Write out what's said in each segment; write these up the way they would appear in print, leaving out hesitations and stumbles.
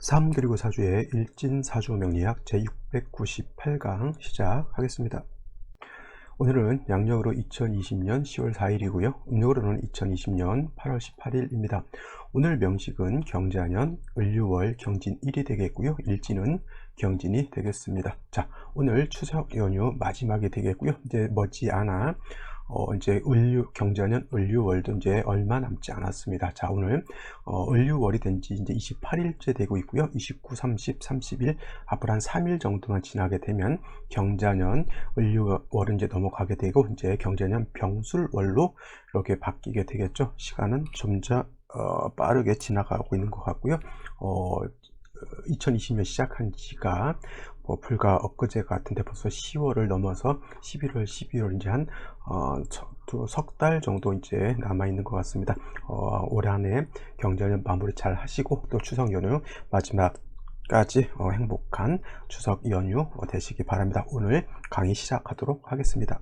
3 그리고 4주의 일진사주 명리학 제698강 시작하겠습니다. 오늘은 양력으로 2020년 10월 4일이고요. 음력으로는 2020년 8월 18일입니다. 오늘 명식은 경자년 을유월 경진 1이 되겠고요. 일진은 경진이 되겠습니다. 자, 오늘 추석 연휴 마지막이 되겠고요. 이제 머지않아 이제 경자년 을유월도 이제 얼마 남지 않았습니다. 자, 오늘 을유월이 된 지 이제 28일째 되고 있고요. 29, 30, 31 앞으로 한 3일 정도만 지나게 되면 경자년 을유월은 이제 넘어가게 되고 이제 경자년 병술월로 이렇게 바뀌게 되겠죠. 시간은 점차 빠르게 지나가고 있는 것 같고요. 2020년 시작한 지가 불과 엊그제 같은데 벌써 10월을 넘어서 11월, 12월 이제 한 석 달 정도 이제 남아 있는 것 같습니다. 올해 안에 경자년 마무리 잘 하시고 또 추석 연휴 마지막까지 행복한 추석 연휴 되시기 바랍니다. 오늘 강의 시작하도록 하겠습니다.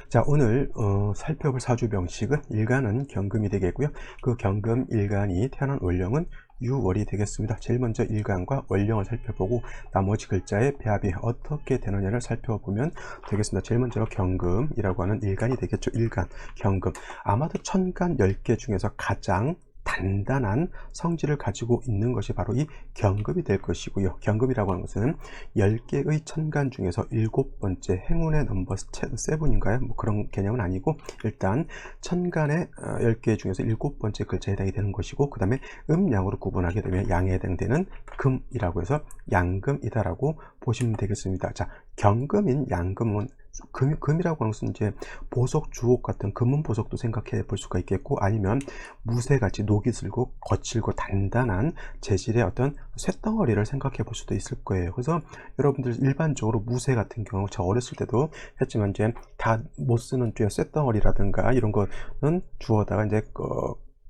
자, 오늘 살펴볼 사주 명식은 일간은 경금이 되겠고요. 그 경금 일간이 태어난 월령은 유월이 되겠습니다. 제일 먼저 일간과 월령을 살펴보고 나머지 글자의 배합이 어떻게 되느냐를 살펴보면 되겠습니다. 제일 먼저 경금이라고 하는 일간이 되겠죠. 일간, 경금. 아마도 천간 10개 중에서 가장 단단한 성질을 가지고 있는 것이 바로 이 경금이 될 것이고요. 경금이라고 하는 것은 10개의 천간 중에서 7번째 행운의 넘버 7인가요? 뭐 그런 개념은 아니고 일단 천간의 10개 중에서 7번째 글자에 해당이 되는 것이고 그 다음에 음양으로 구분하게 되면 양에 해당되는 금이라고 해서 양금이다라고 보시면 되겠습니다. 자, 경금인 양금은 금이라고 하는 것은 이제 보석, 주옥 같은 금은 보석도 생각해 볼 수가 있겠고 아니면 무쇠같이 녹이 슬고 거칠고 단단한 재질의 어떤 쇳덩어리를 생각해 볼 수도 있을 거예요. 그래서 여러분들 일반적으로 무쇠 같은 경우 저 어렸을 때도 했지만 이제 다 못 쓰는 쇳덩어리라든가 이런 거는 주워다가 이제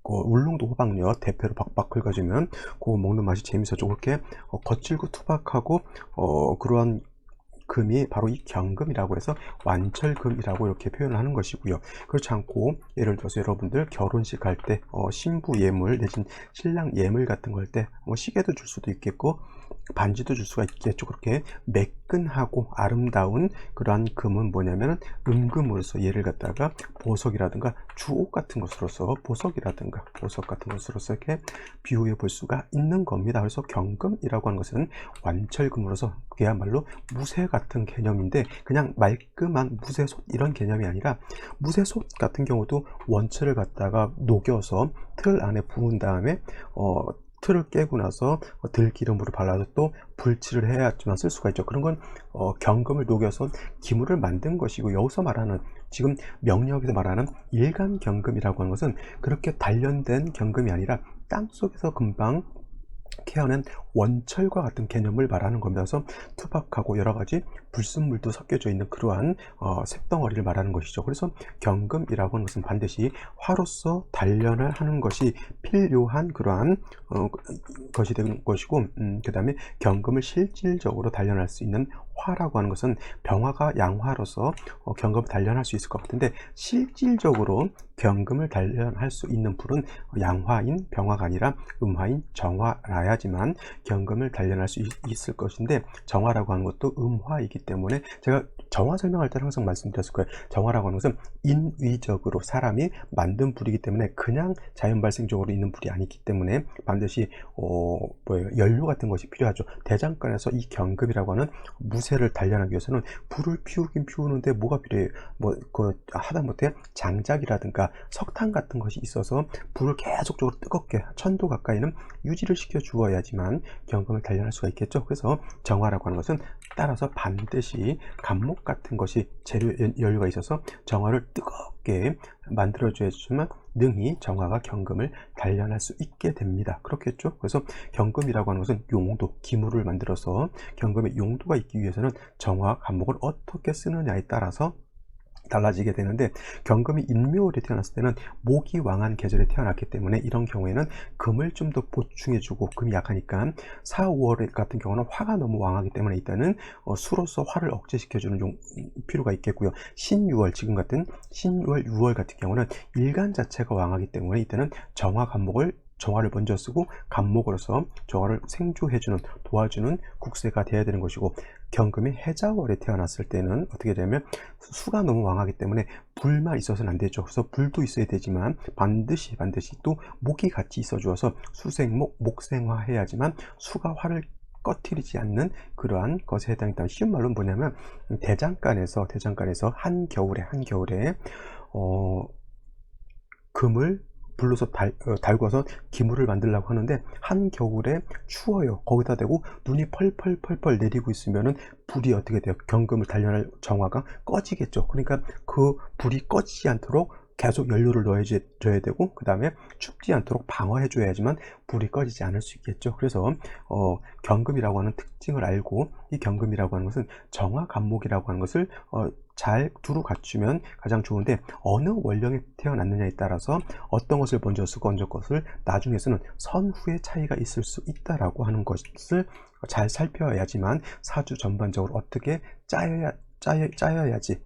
울릉도 호박엿 대패로 박박 긁어주면 그거 먹는 맛이 재밌어져. 그렇게 거칠고 투박하고 그러한 금이 바로 이 경금이라고 해서 완철금이라고 이렇게 표현을 하는 것이고요. 그렇지 않고 예를 들어서 여러분들 결혼식 할 때 신부 예물 내진 신랑 예물 같은 거 할 때 시계도 줄 수도 있겠고 반지도 줄 수가 있겠죠. 그렇게 매끈하고 아름다운 그러한 금은 뭐냐면 음금으로서 얘를 갖다가 보석이라든가 주옥 같은 것으로서 보석이라든가 보석 같은 것으로서 이렇게 비유해 볼 수가 있는 겁니다. 그래서 경금이라고 하는 것은 완철금으로서 그야말로 무쇠 같은 개념인데 그냥 말끔한 무쇠솥 이런 개념이 아니라 무쇠솥 같은 경우도 원철을 갖다가 녹여서 틀 안에 부은 다음에 틀을 깨고 나서 들기름으로 발라서 또 불칠을 해야지만 쓸 수가 있죠. 그런 건 경금을 녹여서 기물을 만든 것이고 여기서 말하는 지금 명리학에서 말하는 일간 경금이라고 하는 것은 그렇게 단련된 경금이 아니라 땅속에서 금방 캐어낸 원철과 같은 개념을 말하는 겁니다. 그래서 투박하고 여러가지 불순물도 섞여져 있는 그러한 쇳덩어리를 말하는 것이죠. 그래서 경금이라고 하는 것은 반드시 화로서 단련을 하는 것이 필요한 그러한 것이 되는 것이고 그 다음에 경금을 실질적으로 단련할 수 있는 화라고 하는 것은 병화가 양화로서 경금을 단련할 수 있을 것 같은데 실질적으로 경금을 단련할 수 있는 불은 양화인 병화가 아니라 음화인 정화라야지만 경금을 단련할 수 있을 것인데 정화라고 하는 것도 음화이기 때문에 제가 정화 설명할 때는 항상 말씀드렸을 거예요. 정화라고 하는 것은 인위적으로 사람이 만든 불이기 때문에 그냥 자연 발생적으로 있는 불이 아니기 때문에 반드시 연료 같은 것이 필요하죠. 대장간에서 이 경금이라고 하는 무쇠를 단련하기 위해서는 불을 피우긴 피우는데 뭐가 필요해요? 하다못해 장작이라든가 석탄 같은 것이 있어서 불을 계속적으로 뜨겁게 1000도 가까이는 유지를 시켜 주어야지만 경금을 단련할 수가 있겠죠. 그래서 정화라고 하는 것은 따라서 반드시 감목 같은 것이 재료 연료가 있어서 정화를 뜨겁게 만들어 줘야지만 능히 정화가 경금을 단련할 수 있게 됩니다. 그렇겠죠. 그래서 경금이라고 하는 것은 용도, 기물을 만들어서 경금의 용도가 있기 위해서는 정화, 감목을 어떻게 쓰느냐에 따라서 달라지게 되는데 경금이 인묘월에 태어났을 때는 목이 왕한 계절에 태어났기 때문에 이런 경우에는 금을 좀 더 보충해주고 금이 약하니까 4, 5월 같은 경우는 화가 너무 왕하기 때문에 일단은 수로서 화를 억제시켜주는 필요가 있겠고요. 신유월 지금 같은 신유월 6월 같은 경우는 일간 자체가 왕하기 때문에 이때는 정화 감목을 정화를 먼저 쓰고 간목으로서 정화를 생조해주는 도와주는 국세가 돼야 되는 것이고, 경금이 해자월에 태어났을 때는 어떻게 되냐면 수가 너무 왕하기 때문에 불만 있어서는 안 되죠. 그래서 불도 있어야 되지만 반드시 또 목이 같이 있어 주어서 수생목 목생화 해야지만 수가 화를 꺼트리지 않는 그러한 것에 해당했다. 쉬운 말로 뭐냐면 대장간에서 한겨울에 금을 불로서 달궈서 기물을 만들려고 하는데 한겨울에 추워요. 거기다 대고 눈이 펄펄 내리고 있으면은 불이 어떻게 돼요? 경금을 단련할 정화가 꺼지겠죠. 그러니까 그 불이 꺼지지 않도록 계속 연료를 넣어줘야 되고, 그 다음에 춥지 않도록 방어해 줘야지만 불이 꺼지지 않을 수 있겠죠. 그래서 경금이라고 하는 특징을 알고, 이 경금이라고 하는 것은 정화 간목이라고 하는 것을 잘 두루 갖추면 가장 좋은데, 어느 원령에 태어났느냐에 따라서 어떤 것을 먼저 쓰고 어떤 것을 나중에 쓰는 선후의 차이가 있을 수 있다라고 하는 것을 잘 살펴야지만 사주 전반적으로 어떻게 짜여야지,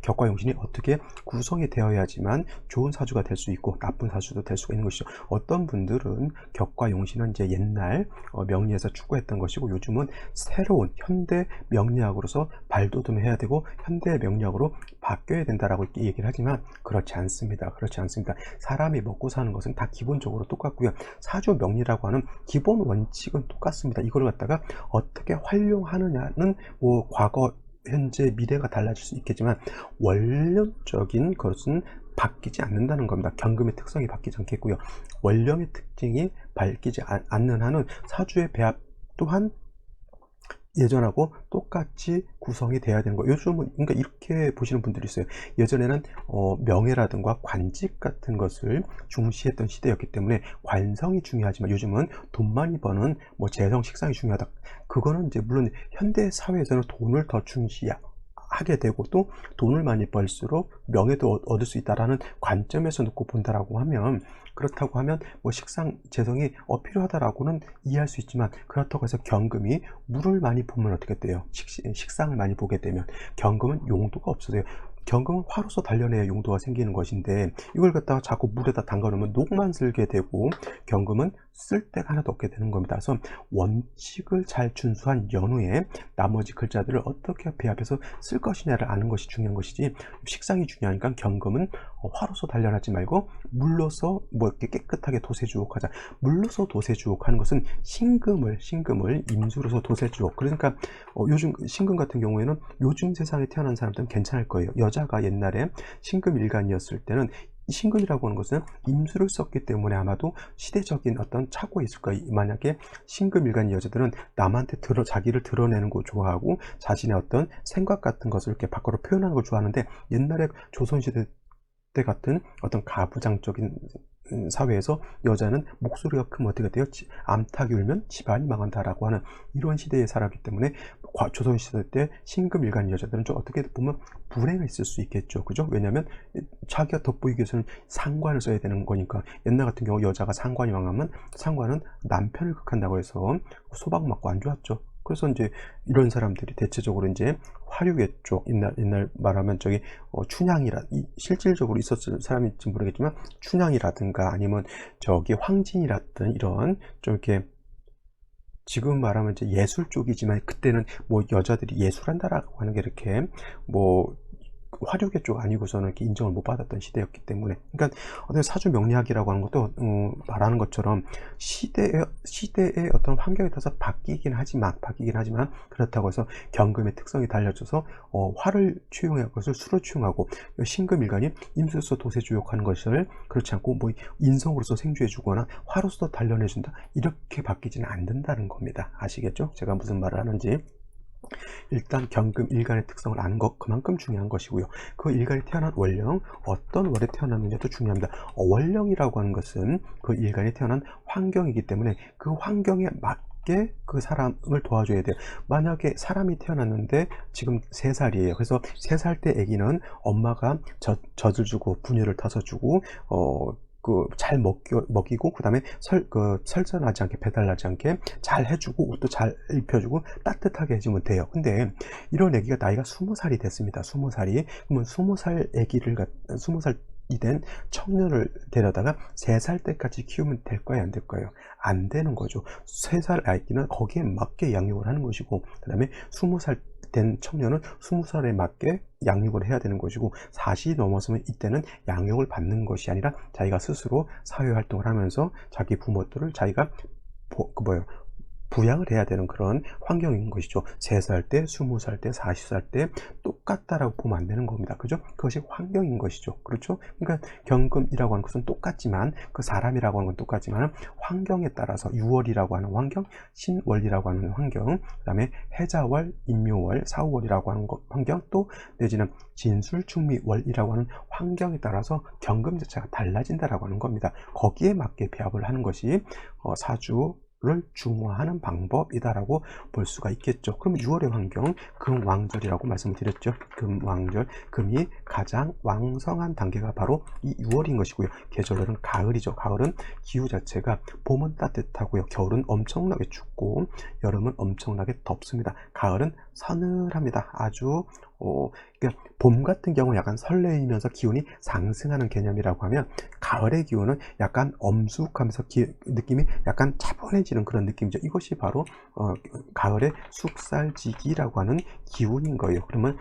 격과용신이 어떻게 구성이 되어야지만 좋은 사주가 될 수 있고 나쁜 사주도 될 수가 있는 것이죠. 어떤 분들은 격과용신은 이제 옛날 명리에서 추구했던 것이고, 요즘은 새로운 현대 명리학으로서 발돋움을 해야 되고 현대 명리학으로 바뀌어야 된다라고 얘기를 하지만 그렇지 않습니다. 사람이 먹고 사는 것은 다 기본적으로 똑같고요. 사주 명리라고 하는 기본 원칙은 똑같습니다. 이걸 갖다가 어떻게 활용하느냐는 뭐 과거, 현재, 미래가 달라질 수 있겠지만 원령적인 것은 바뀌지 않는다는 겁니다. 경금의 특성이 바뀌지 않겠고요. 원령의 특징이 바뀌지 않는 한은 사주의 배합 또한 예전하고 똑같이 구성이 돼야 되는 거예요. 요즘은 그러니까 이렇게 보시는 분들이 있어요. 예전에는 명예라든가 관직 같은 것을 중시했던 시대였기 때문에 관성이 중요하지만 요즘은 돈 많이 버는 뭐 재성 식상이 중요하다. 그거는 이제 물론 현대 사회에서는 돈을 더 중시하게 되고 또 돈을 많이 벌수록 명예도 얻을 수 있다라는 관점에서 놓고 본다라고 하면, 그렇다고 하면 뭐 식상 재성이 필요하다라고는 이해할 수 있지만, 그렇다고 해서 경금이 물을 많이 보면 어떻게 돼요? 식상을 많이 보게 되면 경금은 용도가 없어져요. 경금은 화로서 단련해야 용도가 생기는 것인데 이걸 갖다가 자꾸 물에다 담가 놓으면 녹만 슬게 되고 경금은 쓸 데가 하나도 없게 되는 겁니다. 그래서 원칙을 잘 준수한 연후에 나머지 글자들을 어떻게 배합해서 쓸 것이냐를 아는 것이 중요한 것이지, 식상이 중요하니까 경금은 화로서 단련하지 말고 물로서 뭐 이렇게 깨끗하게 도세주옥하자. 물로서 도세주옥하는 것은 신금을 임수로서 도세주옥. 그러니까 요즘 신금 같은 경우에는 요즘 세상에 태어난 사람들은 괜찮을 거예요. 여자가 옛날에 신금 일간이었을 때는 신금이라고 하는 것은 임수를 썼기 때문에 아마도 시대적인 어떤 착오가 있을 거예요. 만약에 신금 일간 여자들은 남한테 자기를 드러내는 거 좋아하고 자신의 어떤 생각 같은 것을 이렇게 밖으로 표현하는 걸 좋아하는데, 옛날에 조선시대 때 같은 어떤 가부장적인 사회에서 여자는 목소리가 크면 어떻게 돼요? 암탉이 울면 집안이 망한다라고 하는 이런 시대에 살았기 때문에 조선시대 때 신금일간 여자들은 좀 어떻게 보면 불행했을 수 있겠죠. 그죠? 왜냐하면 자기가 돋보이기 위해서는 상관을 써야 되는 거니까. 옛날 같은 경우 여자가 상관이 망하면 상관은 남편을 극한다고 해서 소방 맞고 안 좋았죠. 그래서 이제 이런 사람들이 대체적으로 이제 화류계 쪽, 옛날 말하면 저기 실질적으로 있었을 사람일지 모르겠지만 춘향이라든가 아니면 저기 황진이라든 이런 좀 이렇게 지금 말하면 이제 예술 쪽이지만 그때는 뭐 여자들이 예술한다라고 하는 게 이렇게 뭐 화류계 쪽 아니고서는 이렇게 인정을 못 받았던 시대였기 때문에, 그러니까 어떤 사주 명리학이라고 하는 것도 말하는 것처럼 시대의 어떤 환경에 따라서 바뀌긴 하지만 그렇다고 해서 경금의 특성이 달라져서 화를 추용할 것을 수로 추용하고 신금일간이 임수로서 도세주욕하는 것을 그렇지 않고 뭐 인성으로서 생주해주거나 화로서 단련해준다 이렇게 바뀌지는 않는다는 겁니다. 아시겠죠? 제가 무슨 말을 하는지. 일단 경금 일간의 특성을 아는 것 그만큼 중요한 것이고요. 그 일간에 태어난 원령, 어떤 월에 태어났느냐도 중요합니다. 원령이라고 하는 것은 그 일간에 태어난 환경이기 때문에 그 환경에 맞게 그 사람을 도와줘야 돼요. 만약에 사람이 태어났는데 지금 3살이에요. 그래서 3살 때 아기는 엄마가 젖을 주고 분유를 타서 주고 잘 먹이고 그다음에 설전하지 않게 배달나지 않게 잘 해주고 옷도 잘 입혀주고 따뜻하게 해주면 돼요. 근데 이런 아기가 나이가 20살이 됐습니다. 20살이 그러면 20살 된 청년을 데려다가 3살 때까지 키우면 될까요? 안 될까요? 안 되는 거죠. 3살 아이는 거기에 맞게 양육을 하는 것이고, 그 다음에 20살 된 청년은 20살에 맞게 양육을 해야 되는 것이고, 40이 넘어서면 이때는 양육을 받는 것이 아니라 자기가 스스로 사회활동을 하면서 자기 부모들을 자기가 부양을 해야 되는 그런 환경인 것이죠. 3살 때, 20살 때, 40살 때 똑같다라고 보면 안 되는 겁니다. 그죠? 그것이 환경인 것이죠. 그렇죠? 그러니까 경금이라고 하는 것은 똑같지만, 그 사람이라고 하는 건 똑같지만 환경에 따라서 유월이라고 하는 환경, 신월이라고 하는 환경, 그 다음에 해자월, 인묘월, 사후월이라고 하는 환경, 또 내지는 진술충미월이라고 하는 환경에 따라서 경금 자체가 달라진다라고 하는 겁니다. 거기에 맞게 배합을 하는 것이 사주 를 중화하는 방법이다라고 볼 수가 있겠죠. 그럼 6월의 환경, 금왕절이라고 말씀을 드렸죠. 금왕절, 금이 가장 왕성한 단계가 바로 이 6월인 것이고요. 계절은 가을이죠. 가을은 기후 자체가 봄은 따뜻하고요. 겨울은 엄청나게 춥고 여름은 엄청나게 덥습니다. 가을은 서늘합니다. 아주 그러니까 봄 같은 경우는 약간 설레이면서 기온이 상승하는 개념이라고 하면, 가을의 기온은 약간 엄숙하면서 느낌이 약간 차분해지는 그런 느낌이죠. 이것이 바로 가을의 숙살지기라고 하는 기운인 거예요. 그러면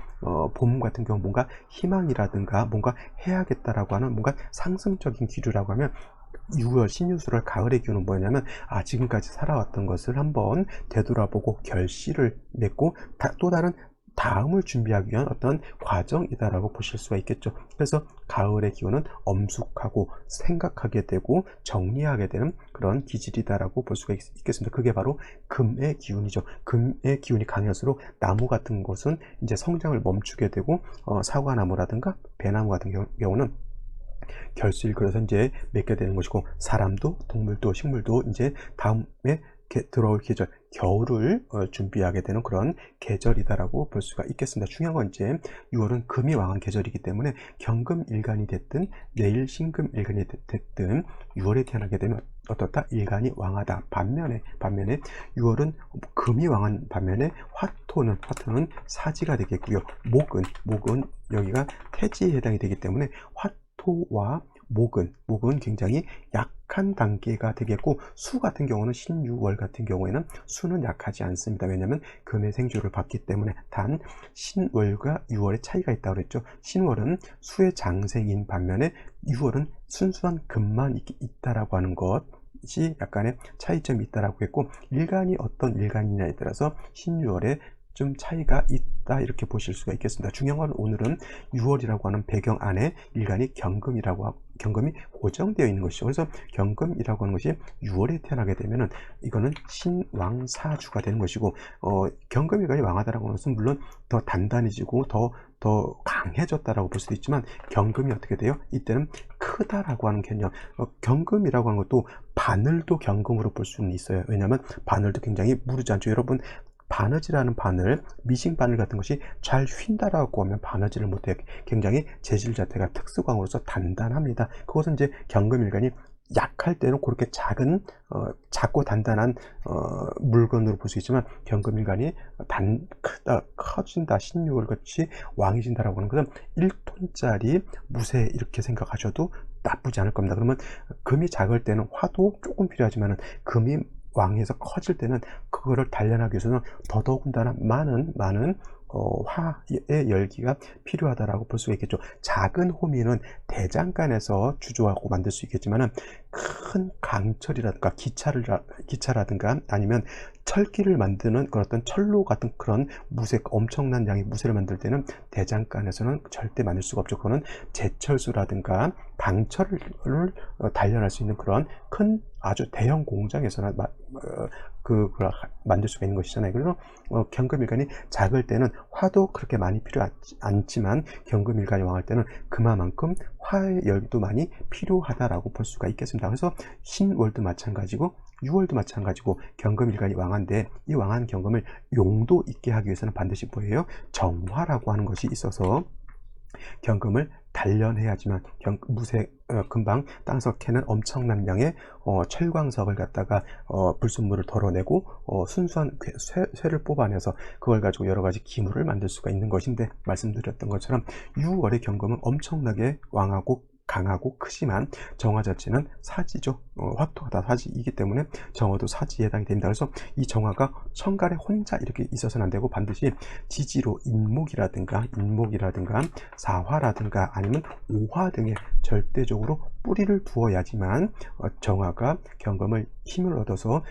봄 같은 경우 뭔가 희망이라든가 뭔가 해야겠다라고 하는 뭔가 상승적인 기류라고 하면, 6월 신유술월 가을의 기운은 뭐냐면, 지금까지 살아왔던 것을 한번 되돌아보고 결실을 맺고 또 다른 다음을 준비하기 위한 어떤 과정이다라고 보실 수가 있겠죠. 그래서 가을의 기운은 엄숙하고 생각하게 되고 정리하게 되는 그런 기질이다라고 볼 수가 있겠습니다. 그게 바로 금의 기운이죠. 금의 기운이 강할수록 나무 같은 것은 이제 성장을 멈추게 되고, 사과나무라든가 배나무 같은 경우는 결실 그래서 이제 맺게 되는 것이고, 사람도 동물도 식물도 이제 다음에 들어올 계절 겨울을 준비하게 되는 그런 계절이다라고 볼 수가 있겠습니다. 중요한 건 이제 6월은 금이 왕한 계절이기 때문에 경금일간이 됐든 내일 신금일간이 됐든 6월에 태어나게 되면 어떻다? 일간이 왕하다. 반면에 6월은 금이 왕한 반면에 화토는 사지가 되겠고요. 목은 여기가 태지에 해당이 되기 때문에 화토와 목은 굉장히 약한 단계가 되겠고, 수 같은 경우는 신유월 같은 경우에는 수는 약하지 않습니다. 왜냐하면 금의 생주를 받기 때문에. 단 신월과 유월의 차이가 있다고 그랬죠. 신월은 수의 장생인 반면에 유월은 순수한 금만 있다라고 하는 것이 약간의 차이점이 있다라고 했고, 일간이 어떤 일간이냐에 따라서 신유월에 좀 차이가 있다 이렇게 보실 수가 있겠습니다. 중요한 건 오늘은 6월이라고 하는 배경 안에 일간이 경금이 고정되어 있는 것이죠. 그래서 경금이라고 하는 것이 6월에 태어나게 되면은 이거는 신왕사주가 되는 것이고, 경금일간이 왕하다라고 하는 것은 물론 더 단단해지고 더 강해졌다라고 볼 수도 있지만, 경금이 어떻게 돼요? 이때는 크다라고 하는 개념. 경금이라고 하는 것도 바늘도 경금으로 볼 수는 있어요. 왜냐하면 바늘도 굉장히 무르지 않죠. 여러분, 바느질하는 바늘, 미싱 바늘 같은 것이 잘 휜다라고 하면 바느질을 못해. 굉장히 재질 자체가 특수광으로서 단단합니다. 그것은 이제 경금일간이 약할 때는 그렇게 작고 단단한 물건으로 볼 수 있지만, 경금일간이 커진다, 신유월 같이 왕해진다라고 하는 것은 1톤짜리 무쇠 이렇게 생각하셔도 나쁘지 않을 겁니다. 그러면 금이 작을 때는 화도 조금 필요하지만, 금이 왕에서 커질 때는 그거를 단련하기 위해서는 더더군다나 많은 화의 열기가 필요하다라고 볼 수가 있겠죠. 작은 호미는 대장간에서 주조하고 만들 수 있겠지만은, 큰 강철이라든가 기차라든가 아니면 철기를 만드는 그런 어떤 철로 같은 그런 엄청난 양의 무쇠를 만들 때는 대장간에서는 절대 만들 수가 없죠. 그거는 제철소라든가 강철을 단련할 수 있는 그런 큰 아주 대형 공장에서는 그걸 만들 수가 있는 것이잖아요. 그래서 경금일간이 작을 때는 화도 그렇게 많이 필요하지 않지만, 경금일간이 왕할 때는 그만큼 화의 열도 많이 필요하다라고 볼 수가 있겠습니다. 그래서 신월도 마찬가지고 6월도 마찬가지고 경금일간이 왕한데, 이 왕한 경금을 용도 있게 하기 위해서는 반드시 뭐예요? 정화라고 하는 것이 있어서 경금을 단련해야지만, 금방 땅에서 캐는 엄청난 양의 철광석을 갖다가 불순물을 덜어내고 순수한 쇠를 뽑아내서 그걸 가지고 여러 가지 기물을 만들 수가 있는 것인데, 말씀드렸던 것처럼 6월의 경금은 엄청나게 왕하고 강하고 크지만 정화 자체는 사지죠. 화토가 다 사지이기 때문에 정화도 사지에 해당이 됩니다. 그래서 이 정화가 천간에 혼자 이렇게 있어서는 안 되고 반드시 지지로 인목이라든가 사화라든가 아니면 오화 등에 절대적으로 뿌리를 두어야지만 정화가 경금을 힘을 얻어서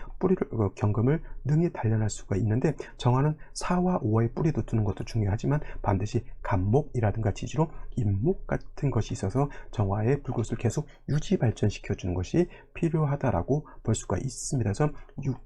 경금을 능히 단련할 수가 있는데, 정화는 사와 오화의 뿌리도 두는 것도 중요하지만 반드시 간목이라든가 지지로 인목 같은 것이 있어서 정화의 불꽃을 계속 유지 발전시켜 주는 것이 필요하다라고 볼 수가 있습니다. 그래서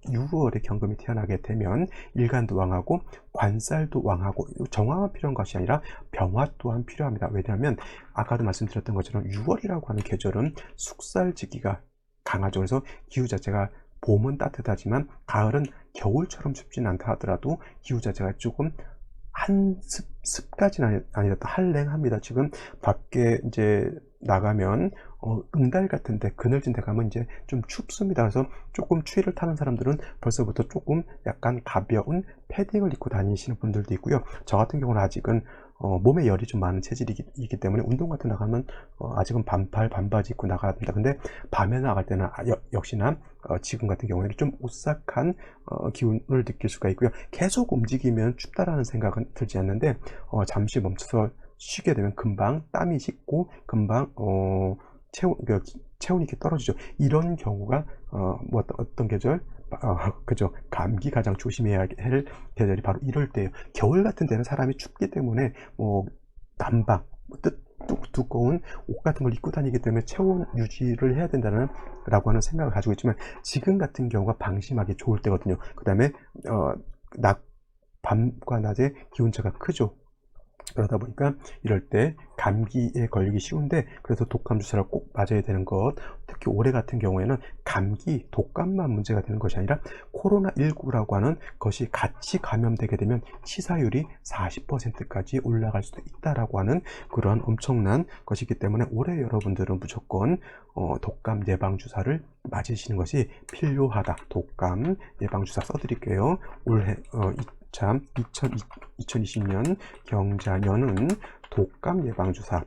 6월에 경금이 태어나게 되면 일간도 왕하고 관살도 왕하고, 정화만 필요한 것이 아니라 병화 또한 필요합니다. 왜냐하면 아까도 말씀드렸던 것처럼 6월이라고 하는 계절은 숙살지기가 강하죠. 그래서 기후 자체가 봄은 따뜻하지만 가을은 겨울처럼 춥지는 않다 하더라도 기후 자체가 조금 습까지는 아니라도 한랭합니다. 지금 밖에 이제 나가면 응달 같은데, 그늘진 데 가면 이제 좀 춥습니다. 그래서 조금 추위를 타는 사람들은 벌써부터 조금 약간 가벼운 패딩을 입고 다니시는 분들도 있고요. 저 같은 경우는 아직은 몸에 열이 좀 많은 체질이기 때문에 운동 같은 데 나가면 아직은 반팔 반바지 입고 나가야 됩니다. 근데 밤에 나갈 때는 역시나 지금 같은 경우에는 좀 오싹한 기운을 느낄 수가 있고요. 계속 움직이면 춥다라는 생각은 들지 않는데 잠시 멈춰서 쉬게 되면 금방 땀이 식고 금방 체온이 이렇게 떨어지죠. 이런 경우가 뭐 어떤 계절? 그죠. 감기 가장 조심해야 할 계절이 바로 이럴 때예요. 겨울 같은 때는 사람이 춥기 때문에 난방, 두꺼운 옷 같은 걸 입고 다니기 때문에 체온 유지를 해야 된다는 라고 하는 생각을 가지고 있지만, 지금 같은 경우가 방심하기 좋을 때거든요. 그 다음에 밤과 낮에 기온차가 크죠. 그러다 보니까 이럴 때 감기에 걸리기 쉬운데, 그래서 독감 주사를 꼭 맞아야 되는 것, 특히 올해 같은 경우에는 감기, 독감만 문제가 되는 것이 아니라 코로나19라고 하는 것이 같이 감염되게 되면 치사율이 40%까지 올라갈 수도 있다라고 하는 그러한 엄청난 것이기 때문에 올해 여러분들은 무조건 독감 예방 주사를 맞으시는 것이 필요하다. 독감 예방 주사 써드릴게요. 올해 참 2020년 경자년은 독감 예방 주사는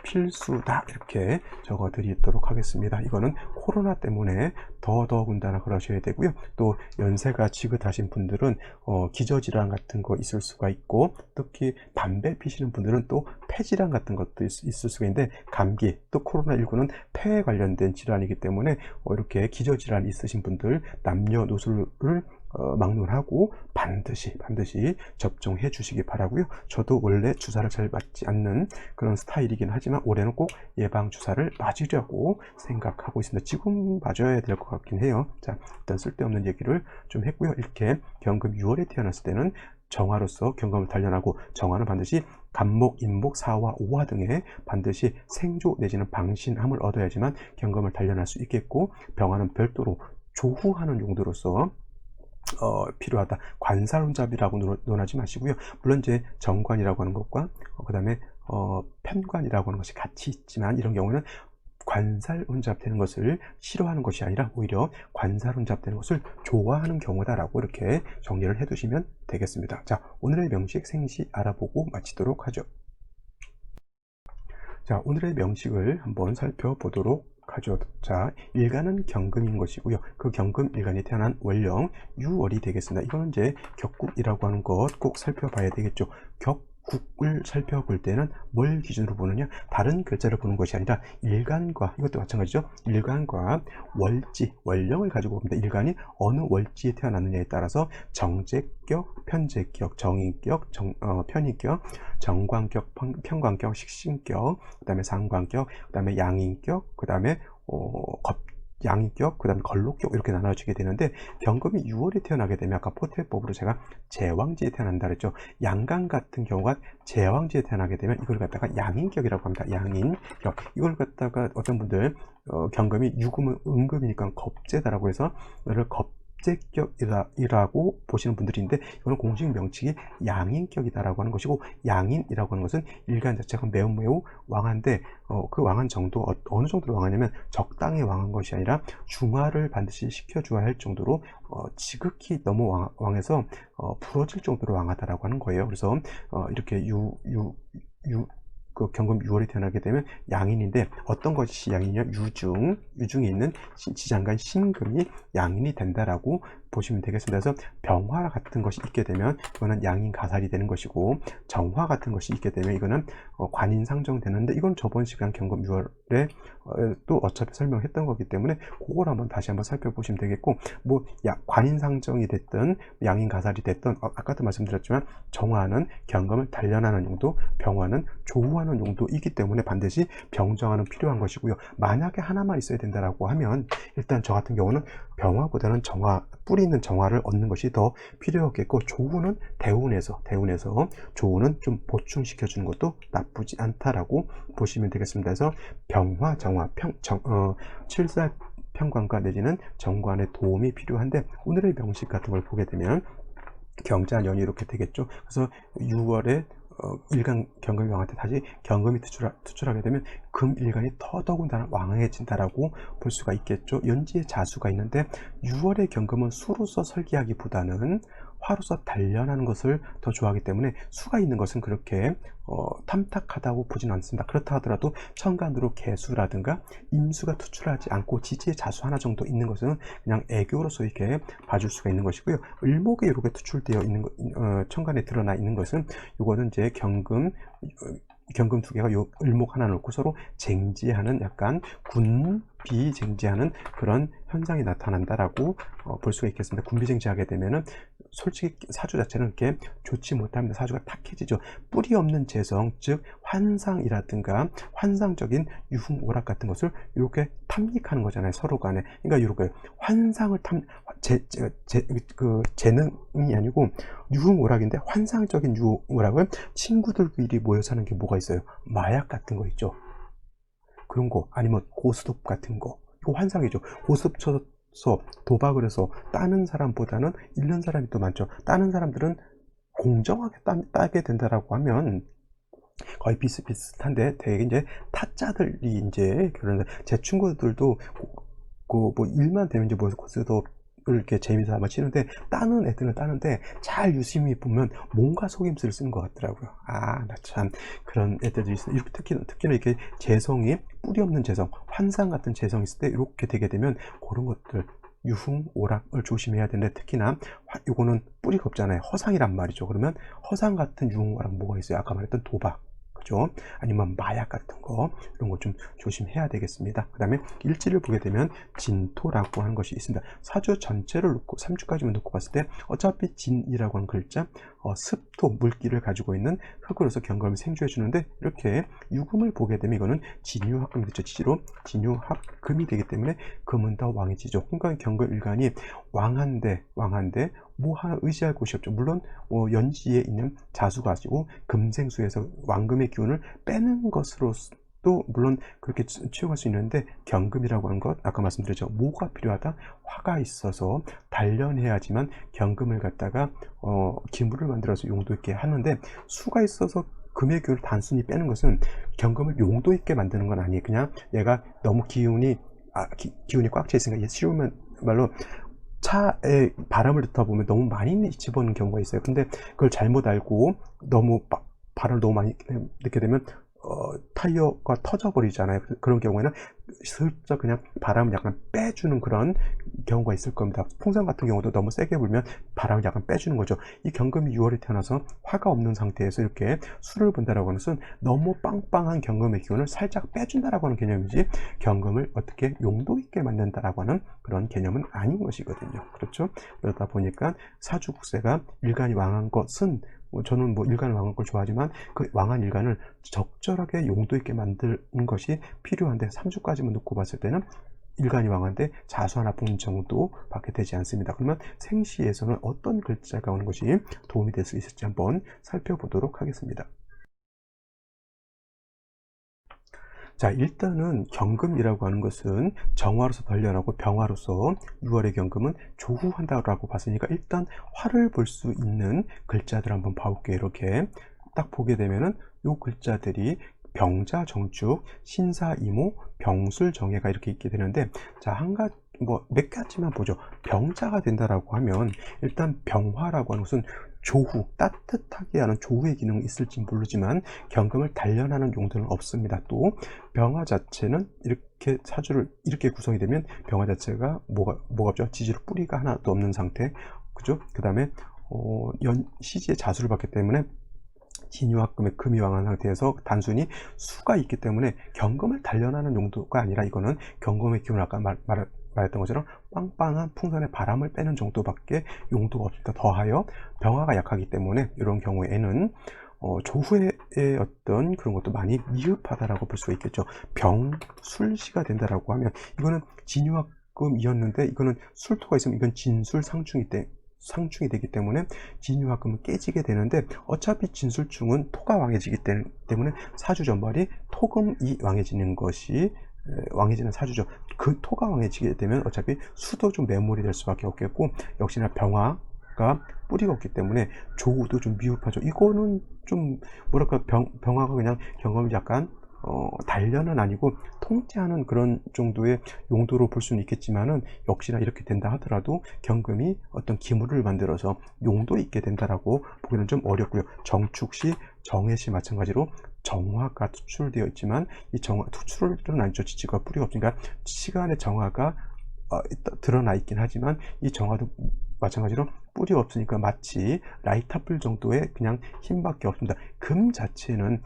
필수다, 이렇게 적어 드리도록 하겠습니다. 이거는 코로나 때문에 더더군다나 그러셔야 되고요. 또 연세가 지긋하신 분들은 기저질환 같은 거 있을 수가 있고, 특히 담배 피시는 분들은 또 폐질환 같은 것도 있을 수가 있는데, 감기 또 코로나19는 폐에 관련된 질환이기 때문에 이렇게 기저질환 있으신 분들 남녀노소를 막론하고 반드시 접종해 주시기 바라고요. 저도 원래 주사를 잘 맞지 않는 그런 스타일이긴 하지만 올해는 꼭 예방 주사를 맞으려고 생각하고 있습니다. 지금 맞아야 될 것 같긴 해요. 자, 일단 쓸데없는 얘기를 좀 했고요. 이렇게 경금 6월에 태어났을 때는 정화로서 경금을 단련하고, 정화는 반드시 간목, 인목, 사화, 오화 등에 반드시 생조 내지는 방신함을 얻어야지만 경금을 단련할 수 있겠고, 병화는 별도로 조후하는 용도로서 필요하다. 관살혼잡이라고 논하지 마시고요. 물론 이제 정관이라고 하는 것과 그 다음에 편관이라고 하는 것이 같이 있지만, 이런 경우는 관살혼잡되는 것을 싫어하는 것이 아니라 오히려 관살혼잡되는 것을 좋아하는 경우다라고 이렇게 정리를 해두시면 되겠습니다. 자, 오늘의 명식 생시 알아보고 마치도록 하죠. 자, 오늘의 명식을 한번 살펴보도록 하죠. 자, 일간은 경금인 것이고요. 그 경금 일간이 태어난 월령 유월이 되겠습니다. 이거는 이제 격국이라고 하는 것 꼭 살펴봐야 되겠죠. 격국을 살펴볼 때는 뭘 기준으로 보느냐, 다른 글자를 보는 것이 아니라 일간과, 이것도 마찬가지죠. 일간과 월지, 월령을 가지고 봅니다. 일간이 어느 월지에 태어났느냐에 따라서 정제격, 편제격, 정인격, 편인격, 정관격, 편관격, 식신격, 그 다음에 상관격, 그 다음에 양인격, 그 다음에 양인격, 그 다음에 걸록격, 이렇게 나눠지게 되는데, 경금이 6월에 태어나게 되면 아까 포태법으로 제가 제왕지에 태어난다 그랬죠. 양간 같은 경우가 제왕지에 태어나게 되면 이걸 갖다가 양인격이라고 합니다. 양인격. 이걸 갖다가 어떤 분들 경금이 유금은 은금이니까 겁재다라고 해서 이를 겁재격이라고 보시는 분들인데, 이거는 공식 명칭이 양인격이다라고 하는 것이고, 양인이라고 하는 것은 일간 자체가 매우 왕한데, 그 왕한 정도 어느 정도로 왕하냐면 적당히 왕한 것이 아니라 중화를 반드시 시켜줘야 할 정도로 지극히 너무 왕해서 부러질 정도로 왕하다라고 하는 거예요. 그래서 이렇게 그 경금 6월에 태어나게 되면 양인인데 어떤 것이 양이냐? 유중에 있는 지장간 신금이 양인이 된다라고 보시면 되겠습니다. 그래서 병화 같은 것이 있게 되면 이거는 양인 가살이 되는 것이고, 정화 같은 것이 있게 되면 이거는 관인 상정되는데, 이건 저번 시간 경금 6월에 또 어차피 설명했던 거기 때문에 그걸 한번 다시 한번 살펴보시면 되겠고, 뭐 관인 상정이 됐든 양인 가살이 됐든 아까도 말씀드렸지만 정화는 경금을 단련하는 용도, 병화는 조우하는 용도이기 때문에 반드시 병정화는 필요한 것이고요. 만약에 하나만 있어야 된다라고 하면 일단 저 같은 경우는 병화보다는 정화, 뿌리 있는 정화를 얻는 것이 더 필요하겠고, 조우는 대운에서 조우는 좀 보충시켜 주는 것도 나쁘지 않다라고 보시면 되겠습니다. 그래서 병화, 정화, 칠살 평관과 내지는 정관의 도움이 필요한데, 오늘의 명식 같은 걸 보게 되면 경자년이 이렇게 되겠죠. 그래서 6월에 일간 경금이 왕한테 다시 경금이 투출하게 되면 금일간이 더더군다나 왕해진다라고 볼 수가 있겠죠. 연지에 자수가 있는데 6월의 경금은 수로서 설계하기보다는 화로서 단련하는 것을 더 좋아하기 때문에 수가 있는 것은 그렇게 탐탁하다고 보지는 않습니다. 그렇다 하더라도 천간으로 개수라든가 임수가 투출하지 않고 지지에 자수 하나 정도 있는 것은 그냥 애교로서 이렇게 봐줄 수가 있는 것이고요. 을목에 이렇게 투출되어 있는 천간에 드러나 있는 것은 이거는 이제 경금 두 개가 요 을목 하나 놓고 서로 쟁지하는, 약간 군비쟁지하는 그런 현상이 나타난다라고 볼 수가 있겠습니다. 군비쟁지하게 되면은 솔직히 사주 자체는 이렇게 좋지 못합니다. 사주가 탁해지죠. 뿌리 없는 재성, 즉 환상이라든가 환상적인 유흥 오락 같은 것을 이렇게 탐닉하는 거잖아요, 서로 간에. 그러니까 이렇게 환상을 재능이 아니고 유흥 오락인데, 환상적인 유흥 오락을 친구들끼리 모여서 하는 게 뭐가 있어요? 마약 같은 거 있죠. 그런 거, 아니면 고스톱 같은 거, 이거 환상이죠. 고스톱 쳐서 도박을 해서 따는 사람보다는 잃는 사람이 더 많죠. 따는 사람들은 공정하게 따게 된다라고 하면 거의 비슷비슷한데, 되게 이제 타짜들이 이제, 그런데 제 친구들도 뭐 일만 되면 이제 뭐 고스톱 이렇게 재미삼아 한번 치는데, 따는 애들은 따는데 잘 유심히 보면 뭔가 속임수를 쓰는 것 같더라고요. 나 참 그런 애들도 있어요. 이렇게 특히나 이렇게 재성이 뿌리 없는 재성, 환상 같은 재성이 있을 때 이렇게 되게 되면 그런 것들 유흥 오락을 조심해야 되는데, 특히나 요거는 뿌리가 없잖아요. 허상이란 말이죠. 그러면 허상 같은 유흥 오락 뭐가 있어요? 아까 말했던 도박, 그죠? 아니면 마약 같은 거, 이런 거 좀 조심해야 되겠습니다. 그 다음에 일지를 보게 되면 진토라고 하는 것이 있습니다. 사주 전체를 놓고 3주까지만 놓고 봤을 때 어차피 진이라고 하는 글자, 습토, 물기를 가지고 있는 흙으로서 경금을 생주해 주는데, 이렇게 유금을 보게 되면 이거는 진유합금이 되죠. 지지로 진유합금이 되기 때문에 금은 더 왕해지죠. 그러니까 경금 일간이 왕한데 뭐 하나 의지할 곳이 없죠. 물론 연지에 있는 자수가 아니고 금생수에서 왕금의 기운을 빼는 것으로도 물론 그렇게 취용할 수 있는데, 경금이라고 하는 것, 아까 말씀드렸죠. 뭐가 필요하다? 화가 있어서 단련해야지만 경금을 갖다가 기물을 만들어서 용도 있게 하는데, 수가 있어서 금의 기운을 단순히 빼는 것은 경금을 용도 있게 만드는 건 아니에요. 그냥 얘가 너무 기운이 꽉 차 있으니까, 쉬우면 말로 차에 바람을 넣다 보면 너무 많이 집어넣는 경우가 있어요. 근데 그걸 잘못 알고 너무 바람을 너무 많이 넣게 되면 타이어가 터져버리잖아요. 그런 경우에는 슬쩍 그냥 바람을 약간 빼주는 그런 경우가 있을 겁니다. 풍선 같은 경우도 너무 세게 불면 바람을 약간 빼주는 거죠. 이 경금이 6월에 태어나서 화가 없는 상태에서 이렇게 수를 본다라고 하는 것은 너무 빵빵한 경금의 기운을 살짝 빼준다라고 하는 개념이지, 경금을 어떻게 용도 있게 만든다라고 하는 그런 개념은 아닌 것이거든요. 그렇죠? 그러다 보니까 사주국세가 일간이 왕한 것은, 저는 뭐 일간을 왕한 걸 좋아하지만 그 왕한 일간을 적절하게 용도 있게 만드는 것이 필요한데, 3주까지만 놓고 봤을 때는 일간이 왕한데 자수 하나 본 정도 밖에 되지 않습니다. 그러면 생시에서는 어떤 글자가 오는 것이 도움이 될 수 있을지 한번 살펴보도록 하겠습니다. 자, 일단은 경금이라고 하는 것은 정화로서 단련하고 병화로서 6월의 경금은 조후한다라고 봤으니까, 일단 화를 볼 수 있는 글자들 한번 봐볼게요. 이렇게 딱 보게 되면은 요 글자들이 병자 정축, 신사 이모, 병술 정예가 이렇게 있게 되는데, 자, 몇 가지만 보죠. 병자가 된다라고 하면 일단 병화라고 하는 것은 조후, 따뜻하게 하는 조후의 기능이 있을지 모르지만 경금을 단련하는 용도는 없습니다. 또 병화 자체는 이렇게 사주를 이렇게 구성이 되면 병화 자체가 뭐가 없죠? 지지로 뿌리가 하나도 없는 상태, 그죠? 그 다음에 시지의 자수를 받기 때문에 진유합금의 금이 왕한 상태에서 단순히 수가 있기 때문에 경금을 단련하는 용도가 아니라 이거는 경금의 기운, 아까 말했던 것처럼 빵빵한 풍선의 바람을 빼는 정도밖에 용도가 없습니다. 더하여 병화가 약하기 때문에 이런 경우에는 조후의 어떤 그런 것도 많이 미흡하다라고 볼 수가 있겠죠. 병술시가 된다라고 하면 이거는 진유합금이었는데 이거는 술토가 있으면 이건 상충이 되기 때문에 진유합금은 깨지게 되는데, 어차피 진술충은 토가 왕해지기 때문에 사주 전발이 토금이 왕해지는 것이 왕해지는 사주죠. 그 토가 왕해지게 되면 어차피 수도 좀 매몰이 될 수밖에 없겠고, 역시나 병화가 뿌리가 없기 때문에 조우도 좀 미흡하죠. 이거는 좀 뭐랄까, 병화가 그냥 경험이 약간 단련은 아니고 통제하는 그런 정도의 용도로 볼 수는 있겠지만은, 역시나 이렇게 된다 하더라도 경금이 어떤 기물을 만들어서 용도 있게 된다라고 보기는 좀 어렵고요. 정축시, 정해시 마찬가지로 정화가 투출되어 있지만 이 정화 투출은 아니죠. 지지가 뿌리가 없으니까 시간의 정화가 드러나 있긴 하지만 이 정화도 마찬가지로 뿌리 없으니까 마치 라이타불 정도의 그냥 힘밖에 없습니다. 금 자체는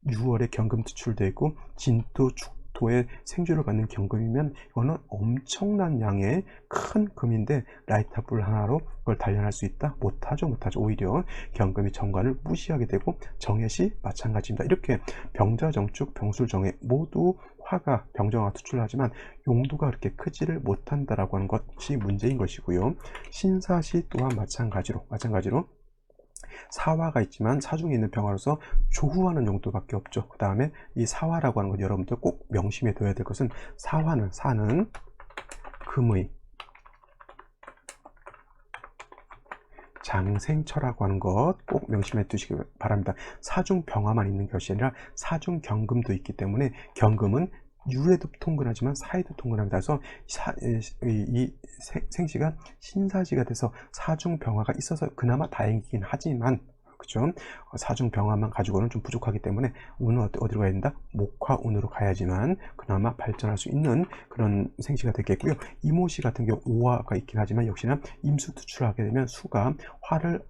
6월에 경금 투출되어 있고 진토, 축토의 생주를 받는 경금이면 이거는 엄청난 양의 큰 금인데, 라이타불 하나로 그걸 단련할 수 있다? 못하죠. 오히려 경금이 정관을 무시하게 되고, 정해시 마찬가지입니다. 이렇게 병자, 정축, 병술, 정해 모두 화가 병정화 투출하지만 용도가 그렇게 크지를 못한다라고 하는 것이 문제인 것이고요. 신사시 또한 마찬가지로 사화가 있지만 사중에 있는 병화로서 조후하는 용도밖에 없죠. 그 다음에 이 사화라고 하는 건 여러분들 꼭 명심해 둬야 될 것은, 사는 금의 장생처라고 하는 것 꼭 명심해 두시기 바랍니다. 사중 병화만 있는 것이 아니라 사중 경금도 있기 때문에, 경금은 유에도 통근하지만 사에도 통근합니다. 그래서 이 생시가 신사시가 돼서 사중 병화가 있어서 그나마 다행이긴 하지만, 그죠? 사중 병화만 가지고는 좀 부족하기 때문에 운은 어디로 가야 된다? 목화운으로 가야지만 그나마 발전할 수 있는 그런 생시가 되겠고요. 이모시 같은 경우 오화가 있긴 하지만 역시나 임수 투출하게 되면 수가 화를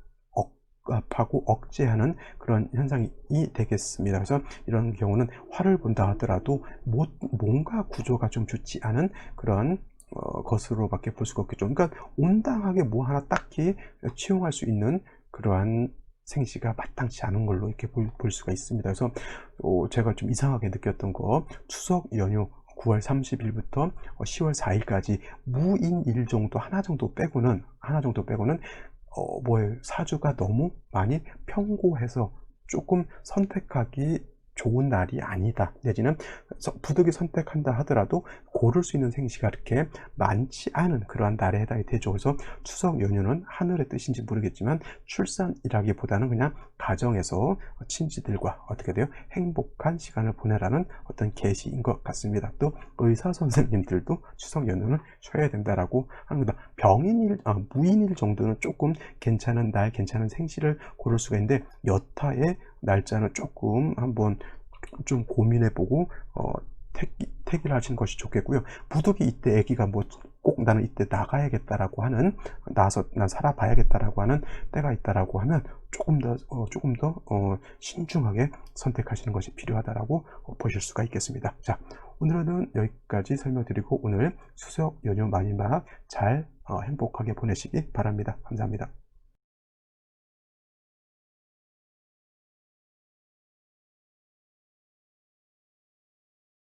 억압하고 억제하는 그런 현상이 되겠습니다. 그래서 이런 경우는 화를 본다 하더라도 뭔가 구조가 좀 좋지 않은 그런 것으로밖에 볼 수가 없겠죠. 그러니까 온당하게 뭐 하나 딱히 치용할 수 있는 그러한 생시가 마땅치 않은 걸로 이렇게 볼 수가 있습니다. 그래서 제가 좀 이상하게 느꼈던 거, 추석 연휴 9월 30일부터 10월 4일까지 무인일 정도 하나 정도 빼고는 사주가 너무 많이 편고해서 조금 선택하기 좋은 날이 아니다, 내지는 부득이 선택한다 하더라도 고를 수 있는 생시가 그렇게 많지 않은 그러한 날에 해당이 되죠. 그래서 추석 연휴는 하늘의 뜻인지 모르겠지만 출산이라기보다는 그냥 가정에서 친지들과 어떻게 돼요? 행복한 시간을 보내라는 어떤 계시인 것 같습니다. 또 의사 선생님들도 추석 연휴는 쉬어야 된다라고 합니다. 무인일 정도는 조금 괜찮은 날, 괜찮은 생시를 고를 수가 있는데, 여타의 날짜는 조금 한번 좀 고민해보고 택일 하시는 것이 좋겠고요. 부득이 이때 아기가 꼭 나는 이때 나가야겠다라고 하는, 나서 난 살아봐야겠다라고 하는 때가 있다라고 하면 조금 더 신중하게 선택하시는 것이 필요하다라고 보실 수가 있겠습니다. 자, 오늘은 여기까지 설명드리고, 오늘 추석 연휴 마지막 잘 행복하게 보내시기 바랍니다. 감사합니다.